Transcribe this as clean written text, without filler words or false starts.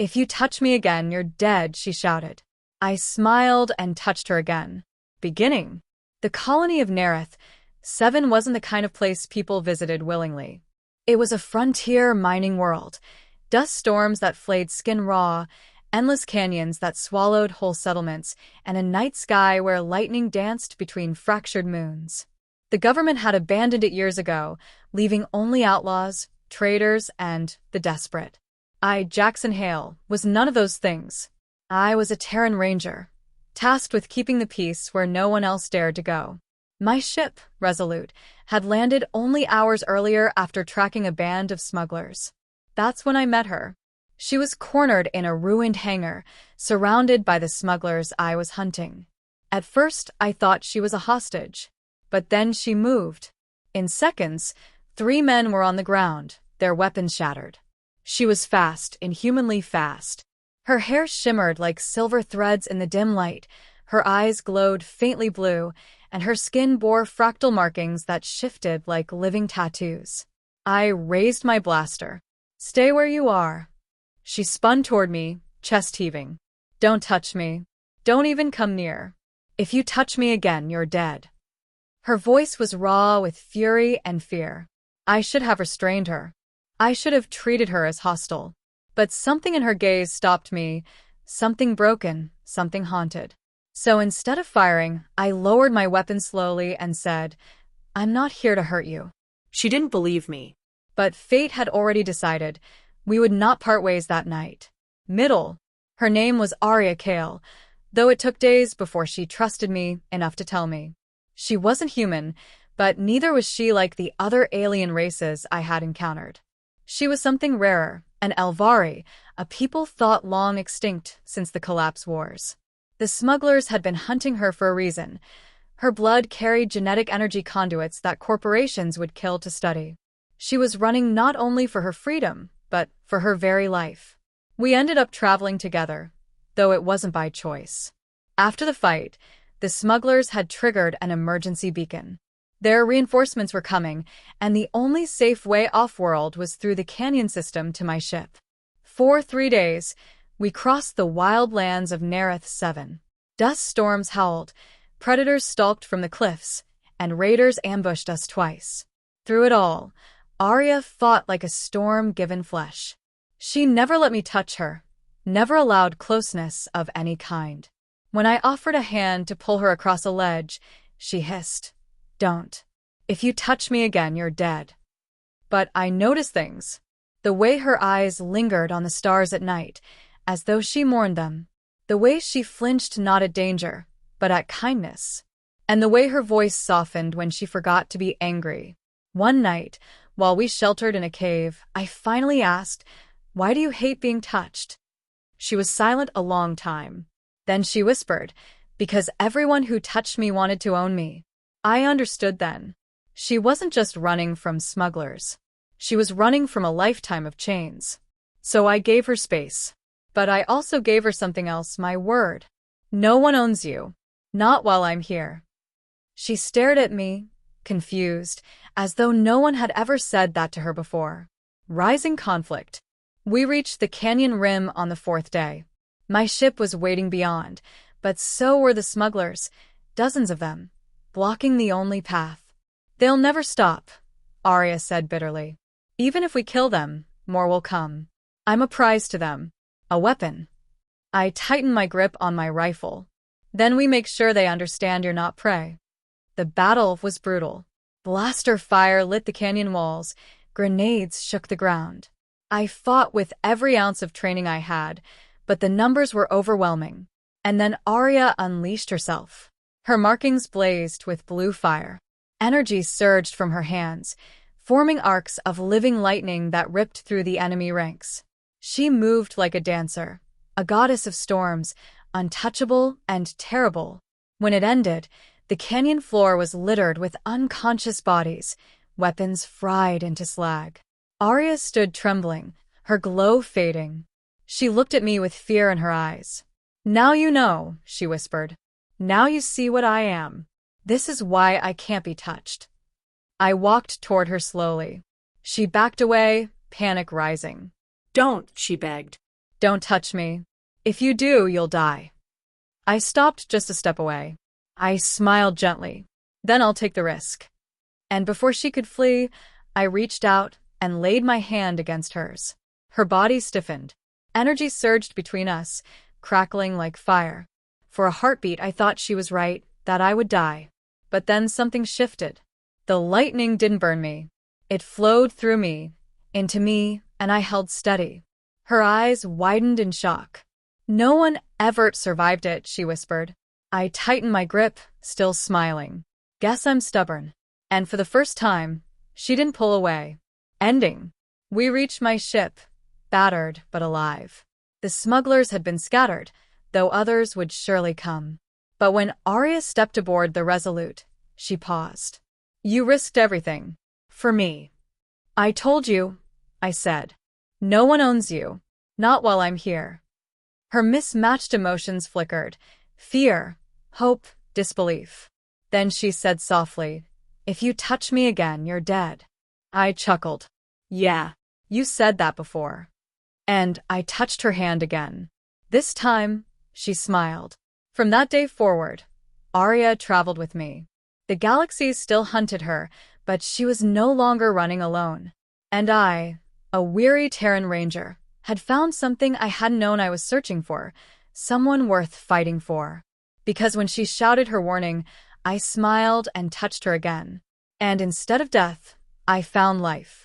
"If you touch me again, you're dead," she shouted. I smiled and touched her again. Beginning. The colony of Nereth 7 wasn't the kind of place people visited willingly. It was a frontier mining world. Dust storms that flayed skin raw, endless canyons that swallowed whole settlements, and a night sky where lightning danced between fractured moons. The government had abandoned it years ago, leaving only outlaws, traders, and the desperate. I, Jackson Hale, was none of those things. I was a Terran Ranger, tasked with keeping the peace where no one else dared to go. My ship, Resolute, had landed only hours earlier after tracking a band of smugglers. That's when I met her. She was cornered in a ruined hangar, surrounded by the smugglers I was hunting. At first, I thought she was a hostage. But then she moved. In seconds, 3 men were on the ground, their weapons shattered. She was fast, inhumanly fast. Her hair shimmered like silver threads in the dim light, her eyes glowed faintly blue, and her skin bore fractal markings that shifted like living tattoos. I raised my blaster. "Stay where you are." She spun toward me, chest heaving. "Don't touch me. Don't even come near. If you touch me again, you're dead." Her voice was raw with fury and fear. I should have restrained her. I should have treated her as hostile. But something in her gaze stopped me, something broken, something haunted. So instead of firing, I lowered my weapon slowly and said, "I'm not here to hurt you." She didn't believe me. But fate had already decided we would not part ways that night. Her name was Arya Kale, though it took days before she trusted me enough to tell me. She wasn't human, but neither was she like the other alien races I had encountered. She was something rarer, an Elvari, a people thought long extinct since the Collapse Wars. The smugglers had been hunting her for a reason. Her blood carried genetic energy conduits that corporations would kill to study. She was running not only for her freedom, but for her very life. We ended up traveling together, though it wasn't by choice. After the fight, the smugglers had triggered an emergency beacon. Their reinforcements were coming, and the only safe way off-world was through the canyon system to my ship. For 3 days, we crossed the wild lands of Nereth 7. Dust storms howled, predators stalked from the cliffs, and raiders ambushed us twice. Through it all, Arya fought like a storm given flesh. She never let me touch her, never allowed closeness of any kind. When I offered a hand to pull her across a ledge, she hissed, "Don't. If you touch me again, you're dead." But I noticed things. The way her eyes lingered on the stars at night, as though she mourned them. The way she flinched not at danger, but at kindness. And the way her voice softened when she forgot to be angry. One night, while we sheltered in a cave, I finally asked, "Why do you hate being touched?" She was silent a long time. Then she whispered, "Because everyone who touched me wanted to own me." I understood then. She wasn't just running from smugglers. She was running from a lifetime of chains. So I gave her space. But I also gave her something else, my word. No one owns you. Not while I'm here. She stared at me, confused, as though no one had ever said that to her before. Rising conflict. We reached the canyon rim on the 4th day. My ship was waiting beyond, but so were the smugglers, dozens of them, blocking the only path. "They'll never stop," Arya said bitterly. "Even if we kill them, more will come. I'm a prize to them. A weapon." I tightened my grip on my rifle. "Then we make sure they understand you're not prey." The battle was brutal. Blaster fire lit the canyon walls. Grenades shook the ground. I fought with every ounce of training I had, but the numbers were overwhelming. And then Arya unleashed herself. Her markings blazed with blue fire. Energy surged from her hands, forming arcs of living lightning that ripped through the enemy ranks. She moved like a dancer, a goddess of storms, untouchable and terrible. When it ended, the canyon floor was littered with unconscious bodies, weapons fried into slag. Arya stood trembling, her glow fading. She looked at me with fear in her eyes. "Now you know," she whispered. "Now you see what I am. This is why I can't be touched." I walked toward her slowly. She backed away, panic rising. "Don't," she begged. Don't touch me. If you do, you'll die. I stopped just a step away. I smiled gently. Then I'll take the risk. And before she could flee, I reached out and laid my hand against hers. Her body stiffened. Energy surged between us, crackling like fire. For a heartbeat, I thought she was right, that I would die. But then something shifted. The lightning didn't burn me. It flowed through me, into me, and I held steady. Her eyes widened in shock. No one ever survived it, she whispered. I tightened my grip, still smiling. Guess I'm stubborn. And for the first time, she didn't pull away. Ending. We reached my ship, battered but alive. The smugglers had been scattered, though others would surely come. But when Arya stepped aboard the Resolute, she paused. You risked everything. For me. I told you, I said. No one owns you. Not while I'm here. Her mismatched emotions flickered. Fear, hope, disbelief. Then she said softly, if you touch me again, you're dead. I chuckled. Yeah, you said that before. And I touched her hand again. This time, she smiled. From that day forward, Arya traveled with me. The galaxies still hunted her, but she was no longer running alone. And I, a weary Terran ranger, had found something I hadn't known I was searching for, someone worth fighting for. Because when she shouted her warning, I smiled and touched her again. And instead of death, I found life.